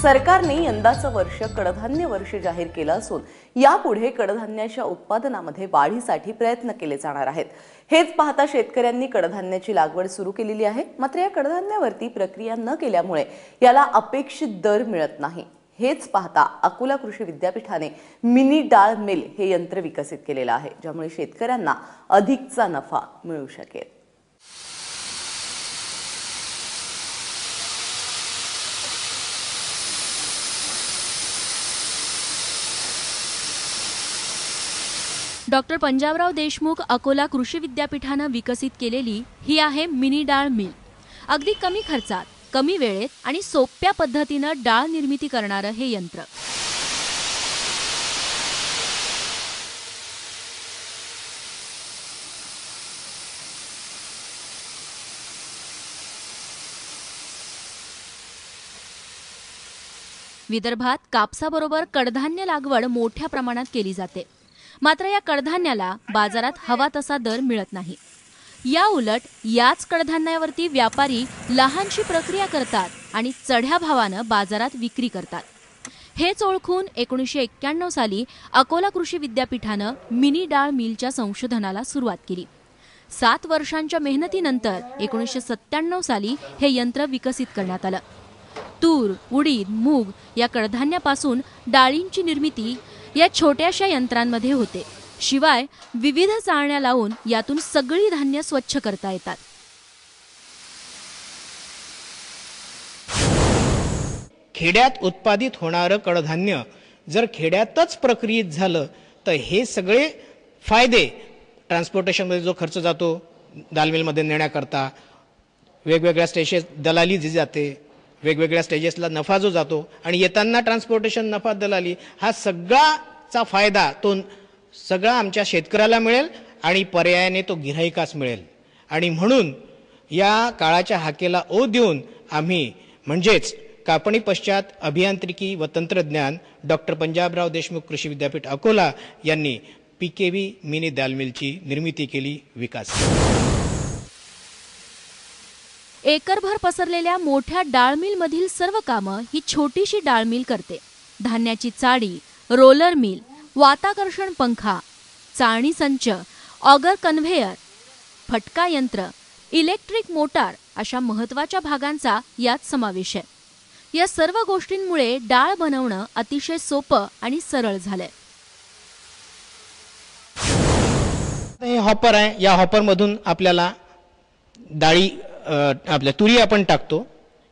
सरकारने यंदाचं वर्ष कडधान्य वर्ष जाहीर केलं असून यापुढे कडधान्याच्या उत्पादनामध्ये वाढीसाठी प्रयत्न केले जाणार आहेत। हेच पाहता शेतकऱ्यांनी कडधान्याची लागवड सुरू केलेली आहे। मात्र या कडधान्यावरती प्रक्रिया न केल्यामुळे याला अपेक्षित दर मिळत नाही। हेच पाहता अकोला कृषी विद्यापीठाने मिनी डाळ मिल हे यंत्र विकसित केलेलं आहे, ज्यामुळे शेतकऱ्यांना अधिकचा नफा मिळू शकेल। डॉक्टर पंजाबराव देशमुख अकोला कृषी विद्यापीठाने विकसित केलेली ही आहे मिनी डाळ मिल। अगदी कमी खर्चात, कमी वेळेत आणि सोप्या पद्धतीने डाळ निर्मिती करणारे हे यंत्र। विदर्भात कापसाबरोबर कडधान्य लागवड मोठ्या प्रमाणात केली जाते। मात्र या कडधान्याला बाजारात हवा तसा दर मिळत नाही। या उलट याच कडधान्यावरती व्यापारी लहानशी प्रक्रिया करतात आणि चढ्या भावाने बाजारात विक्री करतात। हेच ओळखून 1991 साली अकोला कृषी विद्यापीठाने मिनी डाळ मिलच्या संशोधनाला सुरुवात केली। 7 वर्षांच्या मेहनतीनंतर 1997 साली हे यंत्र विकसित करण्यात आले। तूर, उडीद, मूग या कडधान्यापासून डाळींची निर्मिती या छोट्याशा यंत्रांमध्ये होते। शिवाय विविध चाळण्या लावून यातून सगळी धान्य स्वच्छ करता येतात। खेड्यात उत्पादित होणारे कडधान्य जर खेड्यातच प्रक्रियित झालं तर हे सगळे फायदे, ट्रान्सपोर्टेशन मध्ये जो खर्च जातो दाल मिल मध्ये नेण्याकरता, वेगवेगळ्या स्टेजेस दलाली जी जाते, वेगवेगळ्या स्टेजेसला नफा जो जातो आणि येताना ट्रान्सपोर्टेशन नफा दलाली, हा सगळाचा फायदा तो सगळा आमच्या शेतकऱ्याला मिळेल आणि पर्यायाने तो गिऱ्हाईकास मिळेल। आणि म्हणून या काळाच्या हाकेला ओ देऊन आम्ही म्हणजेच कापणी पश्चात अभियांत्रिकी व तंत्रज्ञान डॉक्टर पंजाबराव देशमुख कृषी विद्यापीठ अकोला यांनी पीकेव्ही मिनी डाळ मिलची निर्मिती केली, विकास। एकरभर पसरलेल्या मोठ्या डाळ मिल मधील सर्व कामं ही छोटीशी डाळ मिल करते। धान्याची चाळी, रोलर मिल, वाताकर्षण पंखा, चाळणी संच, ऑगर कन्व्हेयर, फटका यंत्र, इलेक्ट्रिक मोटार अशा महत्त्वाच्या भागांचा यात समावेश आहे। या सर्व गोष्टींमुळे डाळ बनवणं अतिशय सोपं आणि सरळ झालंय। हे हॉपर आहे, या हॉपर मधून आपल्याला डाळी आपल्या तुरी आपण टाकतो।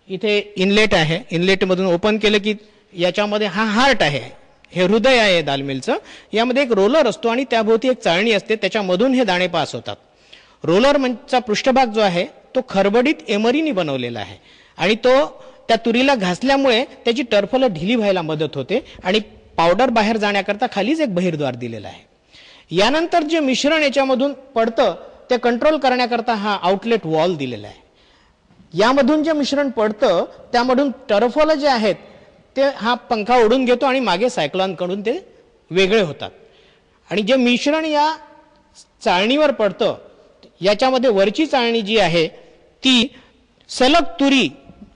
इथे इनलेट आहे, इनलेट मधून ओपन केलं की याच्यामध्ये हा हार्ट आहे, हे हृदय आहे दाल मिलचं। यामध्ये एक रोलर असतो आणि त्याभोवती एक चाळणी असते, त्याच्यामधून हे दाणे पास होतात। रोलरचा पृष्ठभाग जो आहे तो खरबडीत एमरीने बनवलेला आहे आणि तो त्या तुरीला घासल्यामुळे त्याची टर्फलं ढिली व्हायला मदत होते आणि पावडर बाहेर जाण्याकरता खालीच एक बहिर्द्वार दिलेला आहे। यानंतर जे मिश्रण याच्यामधून पडतं ते कंट्रोल करण्याकरता हा आउटलेट वॉल दिलेला आहे। यामधून जे मिश्रण पडतं त्यामधून टर्फल जे आहेत ते हा पंखा ओढून घेतो आणि मागे सायक्लॉन कडून ते वेगळे होतात। आणि जे मिश्रण या चाळणीवर पडतं याच्यामध्ये वरची चाळणी जी आहे ती सलग तुरी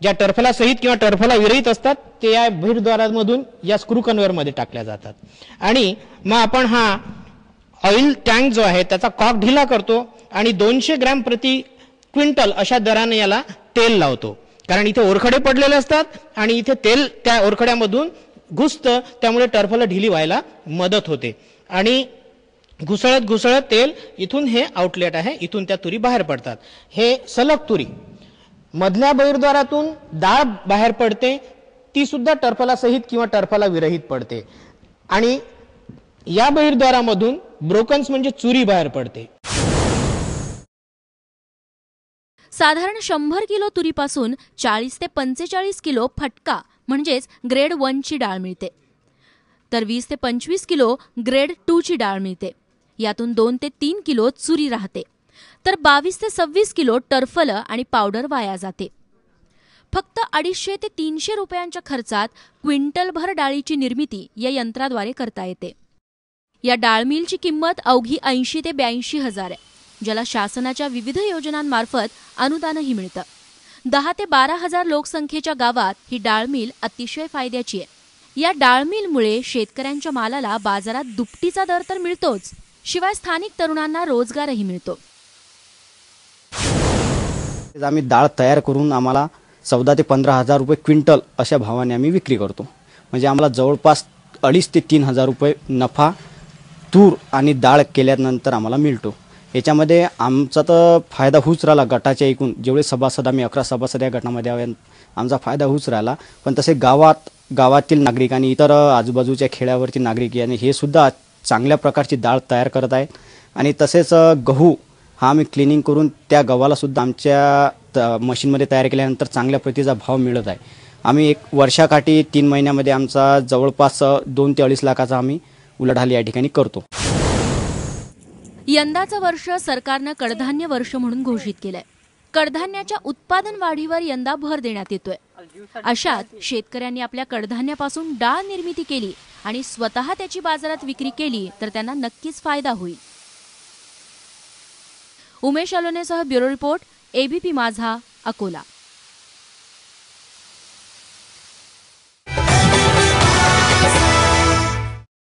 ज्या टर्फला सहित किंवा टर्फला विरहित असतात ते या बहिर्द्वारामधून या स्क्रू कन्व्हेयर मध्ये टाकल्या जातात। आणि मग आपण हा ऑइल टँक जो आहे त्याचा कॉक ढिला करतो आणि 200 ग्रॅम प्रति क्विंटल अशा दराने याला तेल लावतो, कारण इथे ओरखडे पडलेले असतात आणि इथे तेल त्या ओरखड्यामधून घुसतं, त्यामुळे टर्फल ढिली व्हायला मदत होते। आणि घुसळत घुसळत तेल इथून हे आउटलेट आहे, इथून त्या तुरी बाहेर पडतात। हे सलग तुरी मधल्या बहिर्द्वारातून डाळ बाहेर पडते, ती सुद्धा टर्फला सहित किंवा टर्फला विरहित पडते आणि या बहिर्द्वारामधून ब्रोकन्स म्हणजे चुरी बाहेर पडते। साधारण 100 किलो तुरीपासून 40 ते 45 किलो फटका म्हणजेच ग्रेड 1 ची डाळ मिळते, तर 20 ते 25 किलो ग्रेड 2 ची डाळ मिळते। यातून 2 ते 3 किलो चुरी राहते, तर 22 ते 26 किलो टर्फल आणि पावडर वाया जाते। फक्त 250 ते 300 रुपयांच्या खर्चात क्विंटलभर डाळीची निर्मिती या यंत्राद्वारे करता येते। या डाळ मिलची किंमत अवघी 80 ते 82 हजार आहे, ज्याला शासनाच्या विविध योजनांमार्फत अनुदानही मिळतं। 10 ते 12 हजार लोकसंख्येच्या गावात ही डाळ मिल अतिशय फायद्याची आहे। या डाळ मिलमुळे शेतकऱ्यांच्या मालाला बाजारात दुपटीचा दर तर मिळतोच, शिवाय स्थानिक तरुणांना रोजगारही मिळतो। आम्ही डाळ तयार करून आम्हाला 14 ते 15 हजार रुपये क्विंटल अशा भावाने आम्ही विक्री करतो। म्हणजे आम्हाला जवळपास 2.5 ते 3 हजार रुपये नफा तूर आणि डाळ केल्यानंतर आम्हाला मिळतो। याच्यामध्ये आमचा तर फायदा होऊच राहिला। गटाच्या एकूण जेवढे सभासद आम्ही 11 सभासद या गटामध्ये आहे, आमचा फायदा होऊच राहिला। पण तसे गावातील नागरिक आणि इतर आजूबाजूच्या खेड्यावरची नागरिक यांनी हे सुद्धा चांगल्या प्रकारची डाळ तयार करत आहेत। आणि तसेच गहू हा आम्ही क्लिनिंग करून त्या गव्हाला सुद्धा आमच्या मशीनमध्ये तयार केल्यानंतर चांगल्या प्रतीचा भाव मिळत आहे। आम्ही एक वर्षाकाठी 3 महिन्यामध्ये आमचा जवळपास 2 ते 2.5 लाखाचा आम्ही उलाढाल या ठिकाणी करतो। यंदाचं वर्ष सरकारनं कडधान्य वर्ष म्हणून घोषित केलंय। कडधान्याच्या उत्पादन वाढीवर यंदा भर देण्यात येतोय। अशात शेतकऱ्यांनी आपल्या कडधान्यापासून डाळ निर्मिती केली आणि स्वतः त्याची बाजारात विक्री केली तर त्यांना नक्कीच फायदा होईल। उमेश अलोनेसह ब्युरो रिपोर्ट, एबीपी माझा, अकोला।